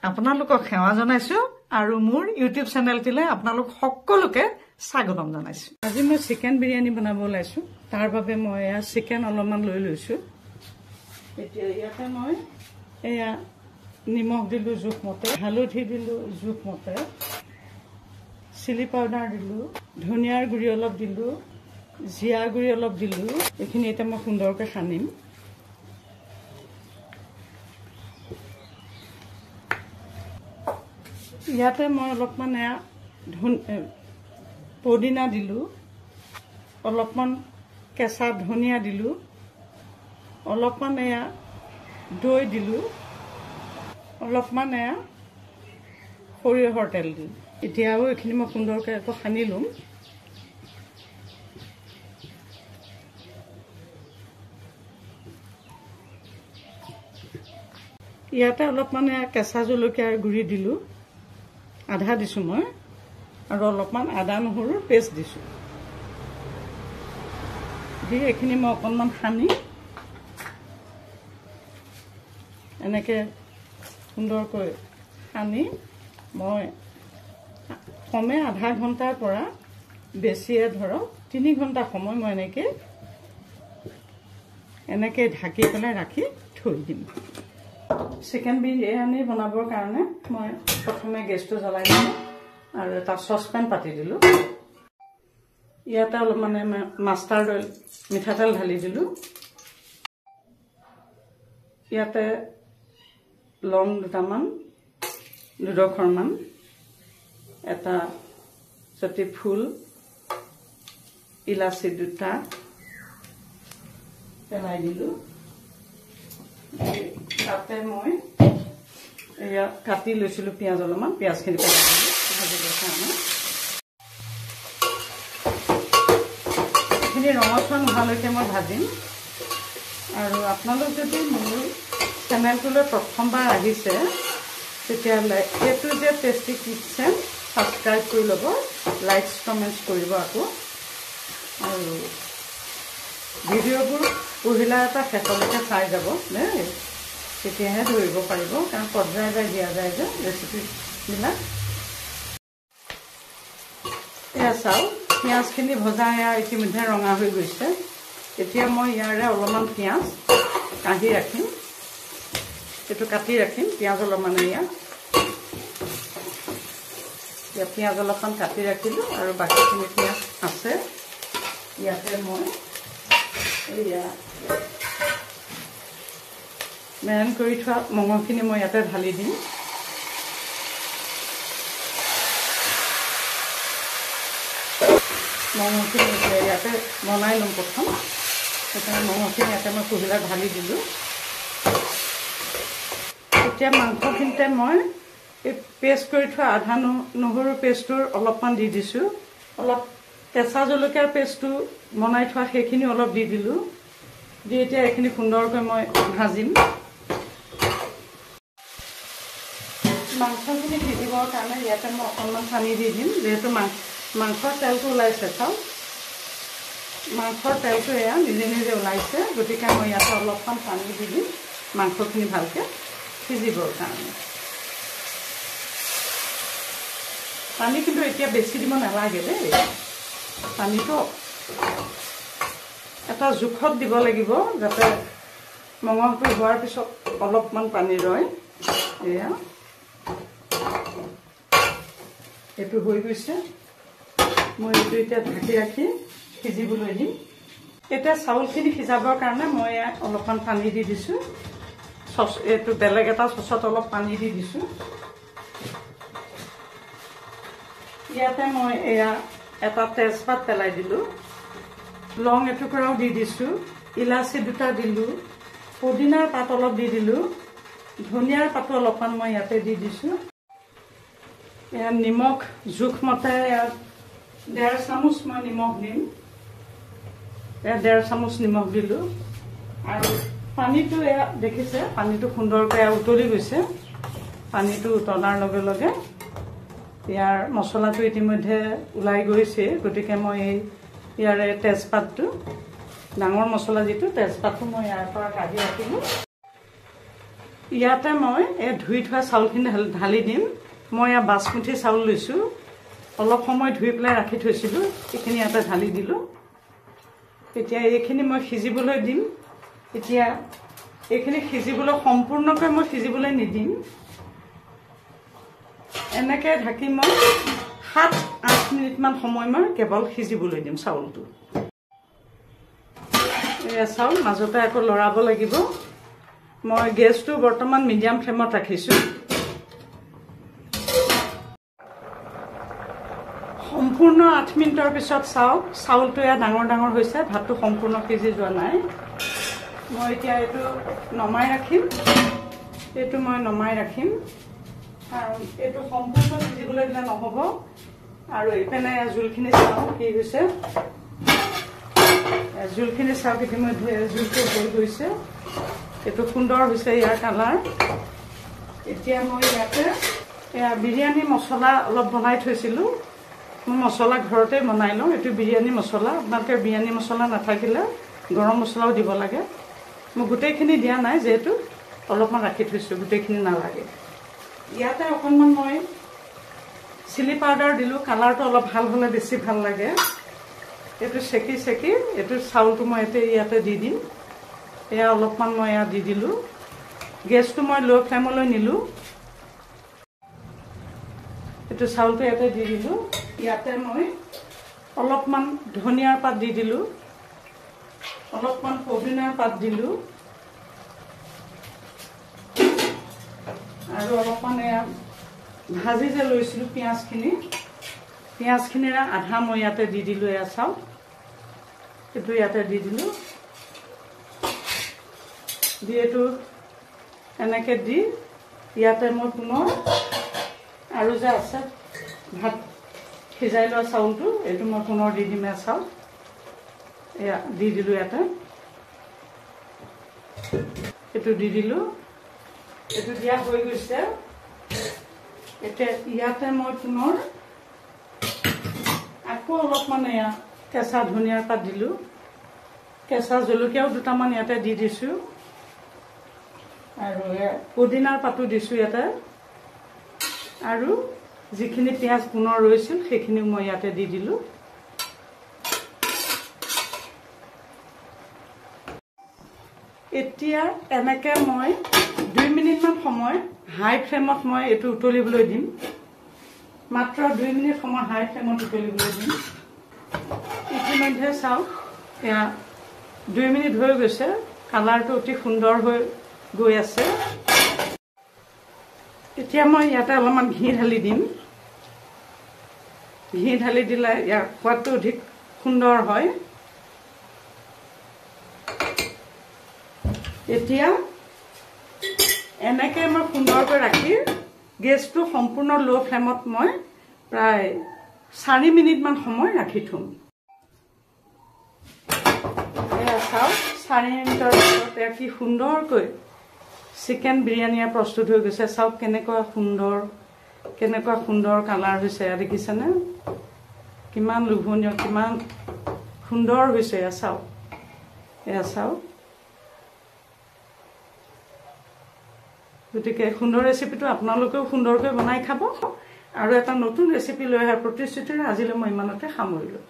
আপোনালোকক সেৱা জনাইছো আৰু মোৰ ইউটিউব চেনেলটিলে আপোনালোক সকলোকে স্বাগতম জনাইছো। আজি মই চিকেন বিৰিয়ানী বনাব ওলাইছো। তাৰ বাবে মই চিকেন অলপমান লৈ লৈছো। এতিয়া ইয়াতে মই নিমখ দিলো জোখমতে, হালধি দিলো জোখমতে, চিলি পাউডাৰ দিলো, ধনিয়াৰ গুড়ি অলপ দিলো, জিৰা গুড়ি অলপ দিলো। এইখিনি এতিয়া মই সুন্দৰকৈ সানিম। ইয়াতে মই অলপমান পদিনা দিলো, অলপমান কেঁচা ধনিয়া দিলো, অলপমান দৈ দিলো, অলপমান সৰিয়হৰ তেল দিলো। এতিয়াও এইখিনি মই সুন্দৰকৈ আকৌ সানি লম। ইয়াতে অলপমান কেঁচা জলকীয়াৰ গুড়ি দিলো, আধা দিছো মই, আৰু অলপমান আদা নহৰুৰ পেষ্ট দিছো। দি এইখিনি মই অকণমান সানি এনেকৈ সুন্দৰকৈ সানি মই কমে আধা ঘণ্টাৰ পৰা বেছিয়ে ধৰক 3 ঘণ্টা সময় মই এনেকৈ ঢাকি পেলাই ৰাখি থৈ দিম। চিকেন বিৰিয়ানী বনাবৰ কাৰণে মই প্ৰথমে গেছটো জ্বলাই দিলোঁ আৰু এটা চচপেন পাতি দিলোঁ। ইয়াতে অলপ মাষ্টাৰ্ড অইল মিঠাতেল ঢালি দিলোঁ। ইয়াতে লং দুটামান, 2-4মান, এটা চটি ফুল, ইলাচি 2টা পেলাই দিলোঁ। তাতে মই এয়া কাটি লৈছিলোঁ পিঁয়াজ অলপমান, পিঁয়াজখিনি পেলাই দিলোঁ ভাজিবৰ কাৰণে। এইখিনি ৰঙচুৱা নোহোৱালৈকে মই ভাজিম। আৰু আপোনালোক যদি মোৰ চেনেলটোলৈ প্ৰথমবাৰ আহিছে তেতিয়াহ'লে এইটো যে টেষ্টি কিটচেন ছাবস্ক্ৰাইব কৰি ল'ব, লাইকছ কমেণ্টছ কৰিব আকৌ। আৰু ভিডিঅ'বোৰ পহিলা এটা শেষলৈকে চাই যাব দেই, তেতিয়াহে ধৰিব পাৰিব, কাৰণ পৰ্যায় দিয়া যায় যে ৰেচিপিবিলাক। এয়া চাওক, পিঁয়াজখিনি ভজা ইতিমধ্যে ৰঙা হৈ গৈছে। এতিয়া মই ইয়াৰে অলপমান পিঁয়াজ কাঢ়ি ৰাখিম, এইটো কাটি ৰাখিম। পিঁয়াজ অলপমান এতিয়া পিঁয়াজ অলপমান কাটি ৰাখিলোঁ আৰু বাকীখিনি পিঁয়াজ আছে। ইয়াতে মই মেৰিনেট কৰি থোৱা মঙহখিনি মই ইয়াতে ঢালি দিম। মঙহখিনি ইয়াতে বনাই ল'ম প্ৰথম, সেইকাৰণে মঙহখিনি ইয়াতে মই পহিলা ঢালি দিলোঁ। এতিয়া মাংসখিনিতে মই এই পেষ্ট কৰি থোৱা আদা নহৰু পেষ্টটোৰ অলপমান দি দিছোঁ, অলপ কেঁচা জলকীয়াৰ পেষ্টটো বনাই থোৱা সেইখিনি অলপ দি দিলোঁ। দি এতিয়া এইখিনি সুন্দৰকৈ মই ভাজিম। মাংসখিনি সিজিবৰ কাৰণে ইয়াতে মই অকণমান পানী দি দিম, যিহেতু মাংসৰ তেলটো ওলাইছে। চাওক, মাংসৰ তেলটো নিজে নিজে ওলাইছে, গতিকে মই ইয়াতে অলপমান পানী দি দিম মাংসখিনি ভালকৈ সিজিবৰ কাৰণে। পানী কিন্তু এতিয়া বেছি দিব নালাগে দেই, পানীটো এটা জোখত দিব লাগিব, যাতে মঙহটো হোৱাৰ পিছত অলপমান পানী ৰয়। এয়া এইটো হৈ গৈছে, মই এইটো এতিয়া ঢাকি ৰাখি সিজিবলৈ দিম। এতিয়া চাউলখিনি সিজাবৰ কাৰণে মই অলপমান পানী দি দিছোঁ। এইটো বেলেগ এটা চচত অলপ পানী দি দিছোঁ। ইয়াতে মই এটা তেজপাত পেলাই দিলোঁ, লং এটুকুৰাও দি দিছোঁ, ইলাচি 2টা দিলোঁ, পদিনাৰ পাত অলপ দি দিলোঁ, ধনিয়াৰ পাতো অলপমান মই ইয়াতে দি দিছোঁ। নিমখ জোখমতে 1.5 চামুচ মই নিমখ দিম, 1.5 চামুচ নিমখ দিলোঁ। আৰু পানীটো দেখিছে, পানীটো সুন্দৰকৈ উতলি গৈছে। পানীটো উতলাৰ লগে লগে ইয়াৰ মছলাটো ইতিমধ্যে ওলাই গৈছে, গতিকে মই ইয়াৰে তেজপাতটো, ডাঙৰ মছলা যিটো তেজপাতটো মই ইয়াৰ পৰা কাঢ়ি ৰাখিলোঁ। ইয়াতে মই এই ধুই থোৱা চাউলখিনি ঢালি দিম। মই ইয়াত বাসমতি চাউল লৈছোঁ, অলপ সময় ধুই পেলাই ৰাখি থৈছিলোঁ, এইখিনি ইয়াতে ঢালি দিলোঁ। এতিয়া এইখিনি মই সিজিবলৈ দিম। এতিয়া এইখিনি সিজিবলৈ সম্পূৰ্ণকৈ মই সিজিবলৈ নিদিম, এনেকৈ ঢাকি মই 7-8 মিনিটমান সময় মই কেৱল সিজিবলৈ দিম চাউলটো। এয়া চাউল মাজতে আকৌ লৰাব লাগিব। মই গেছটো বৰ্তমান মিডিয়াম ফ্লেমত ৰাখিছোঁ। সম্পূৰ্ণ 8 মিনিটৰ পিছত চাওক চাউলটো এয়া ডাঙৰ ডাঙৰ হৈছে, ভাতটো সম্পূৰ্ণ সিজি যোৱা নাই। মই এতিয়া এইটো নমাই ৰাখিম, কাৰণ এইটো সম্পূৰ্ণ সিজিবলৈ দিলে নহ'ব। আৰু এইপিনে জোলখিনি চাওঁ কি হৈছে, জোলখিনি চাওক ইতিমধ্যে জোলটো হৈ গৈছে, এইটো সুন্দৰ হৈছে ইয়াৰ কালাৰ। এতিয়া মই ইয়াতে এয়া বিৰিয়ানী মছলা অলপ বনাই থৈছিলোঁ, মই মছলা ঘৰতে বনাই লওঁ। এইটো বিৰিয়ানী মছলা, আপোনালোকে বিৰিয়ানী মছলা নাথাকিলে গৰম মছলাও দিব লাগে। মই গোটেইখিনি দিয়া নাই, যিহেতু অলপমান ৰাখি থৈছোঁ, গোটেইখিনি নালাগে। ইয়াতে অকণমান মই চিলি পাউডাৰ দিলোঁ, কালাৰটো অলপ ভাল হ'লে বেছি ভাল লাগে। এইটো চেকি এইটো চাউলটো মই ইয়াতে দি দিম। এয়া অলপমান মই ইয়াত দি দিলোঁ। গেছটো মই ল' ফ্লেমলৈ নিলোঁ। এইটো চাউলটো ইয়াতে দি দিলোঁ। ইয়াতে মই অলপমান ধনিয়াৰ পাত দি দিলোঁ, অলপমান পদিনাৰ পাত দিলোঁ, আৰু অলপমান এয়া ভাজি যে লৈছিলোঁ পিঁয়াজখিনিৰ আধা মই ইয়াতে দি দিলোঁ। এয়া চাওক এইটো ইয়াতে দি দিলোঁ, দি এইটো এনেকৈ দি ইয়াতে মই পুনৰ আৰু যে আছে ভাত সিজাই লোৱা চাউলটো, এইটো মই পুনৰ দি দিম। এয়া চাউল এয়া দি দিলোঁ, ইয়াতে এইটো দি দিলোঁ। এইটো দিয়া হৈ গৈছে। এতিয়া ইয়াতে মই পুনৰ আকৌ অলপমান এয়া কেঁচা ধনিয়াৰ পাত দিলোঁ, কেঁচা জলকীয়াও দুটামান ইয়াতে দি দিছোঁ, আৰু পদিনাৰ পাতো দিছোঁ ইয়াতে, আৰু যিখিনি পিঁয়াজ পুনৰ ৰৈছিল সেইখিনিও মই ইয়াতে দি দিলোঁ। এতিয়া এনেকৈ মই 2 মিনিটমান সময় হাই ফ্লেমত মই এইটো উতলিবলৈ দিম। মাত্ৰ 2 মিনিট সময় হাই ফ্লেমত উতলিবলৈ দিম। ইতিমধ্যে চাওক এয়া 2 মিনিট হৈ গৈছে, কালাৰটো অতি সুন্দৰ হৈ গৈ আছে। এতিয়া মই ইয়াতে অলপমান ঘি ঢালি দিম। ঘি ঢালি দিলে ইয়াৰ সোৱাদটো অধিক সুন্দৰ হয়। এতিয়া এনেকৈ মই সুন্দৰকৈ ৰাখি গেছটো সম্পূৰ্ণ ল' ফ্লেমত মই প্ৰায় 4 মিনিটমান সময় ৰাখি থ'ম। এয়া চাওক 4 মিনিটৰ পিছত এয়া কি সুন্দৰকৈ চিকেন বিৰিয়ানী প্ৰস্তুত হৈ গৈছে। চাওক কেনেকুৱা সুন্দৰ কালাৰ হৈছে, এয়া দেখিছেনে? কিমান লোভনীয়, কিমান সুন্দৰ হৈছে। এয়া চাওক। গতিকে সুন্দৰ ৰেচিপিটো আপোনালোকেও সুন্দৰকৈ বনাই খাব। আৰু এটা নতুন ৰেচিপি লৈ অহাৰ প্ৰতিশ্ৰুতিৰে আজিলৈ মই ইমানতে সামৰিলোঁ।